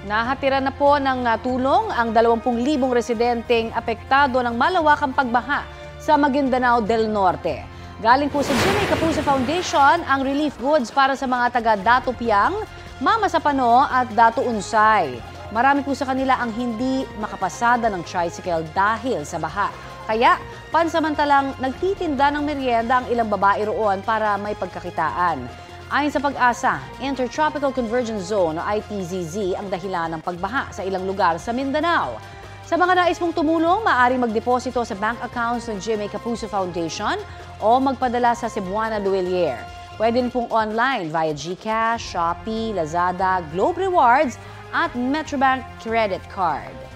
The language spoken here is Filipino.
Nahatiran na po ng tulong ang 20,000 residenteng apektado ng malawakang pagbaha sa Maguindanao del Norte. Galing po sa Jimmy Capuzzo Foundation ang relief goods para sa mga taga Dato Piang, Mama Sapano at Dato Unsay. Marami po sa kanila ang hindi makapasada ng tricycle dahil sa baha. Kaya pansamantalang nagtitinda ng merienda ang ilang babae roon para may pagkakitaan. Ayon sa Pag-asa, Intertropical Convergence Zone o ITZZ ang dahilan ng pagbaha sa ilang lugar sa Mindanao. Sa mga nais mong tumulong, maaari magdeposito sa bank accounts ng Jimmy Capuzzo Foundation o magpadala sa Cebuana Duelier. Pwede rin pong online via GCash, Shopee, Lazada, Globe Rewards at Metrobank Credit Card.